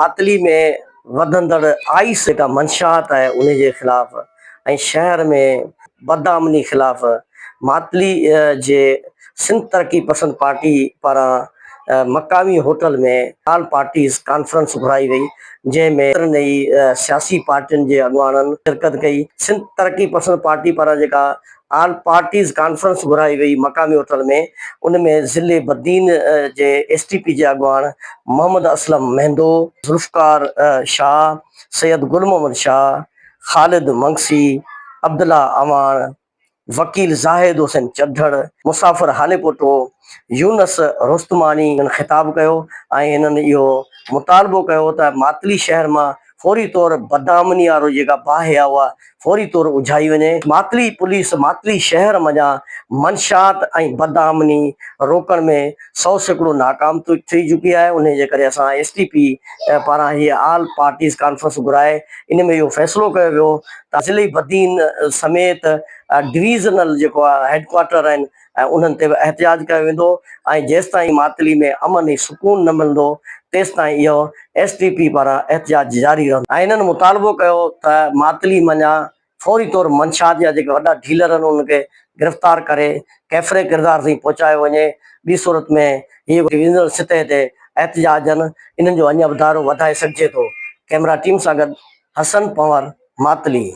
मातली में वधंदड़ आइस जेका मंशात है उन जे खिलाफ़ ऐं शहर में बदआमनी खिलाफ़ मातली जे सिंध तरक्की पसंद पार्टी पारां मकामी होटल में आल पार्टीज़ कॉन्फ्रेंस घुराई वई, जंहिंमें नई सियासी पार्टियुनि जे अॻुवाननि शिरकत कई। सिंध तरक्की पसंद पार्टी पारां जेका आल पार्टीज़ कॉन्फ्रेंस घुराई वई मकामी होटल में, उनमें ज़िले बद्दीन जे एसटीपी जे अॻुवान मोहम्मद असलम महंदो, जुल्फ़कार शाह, सैयद गुल मोहम्मद शाह, ख़ालिद मंगसी, अब्दुल्ला अवान, वकील ज़ाहिद हुसैन चढ़ड़, मुसाफ़िर हालेपोटो, यूनस रुस्तमानी ख़िताब कयो ऐं हिननि इहो मुतालबो कयो त मातली शहर मां फौरी तौर बदआमनी वारो जेका बाहि आहे उहा फौरी तौर उझाई वञे। मातली पुलिस मातली शहर मञा मंशात ऐं बदआमनी रोकण में 100% नाकाम थी चुकी आहे। उन जे करे असां एसटीपी पारां हीअ आल पार्टीज़ कॉन्फ्रेंस घुराए इन में इहो फ़ैसिलो कयो वियो त ज़िले बद्दीन समेत डिवीज़नल जेको आहे हेडक्वार्टर आहिनि ऐं उन्हनि ते एहतिजाज कयो वेंदो ऐं जेसिताईं मातली में अमन ऐं सुकून न मिलंदो तेसिताईं इहो एसटीपी पारां एहतिजाज जारी रहंदो। ऐं हिननि मुतालबो कयो त मातली मञा फौरी तौर मंशात जा जेके वॾा डीलर आहिनि उनखे गिरफ़्तार करे कैफ़रे किरदार ताईं पहुचायो वञे। ॿी सूरत में हीअ डिवीज़नल सतह ते एहतिजाज आहिनि इन्हनि जो अञा वाधारो वधाए सघिजे थो। कैमरा टीम सां गॾु हसन पंवर, मातली।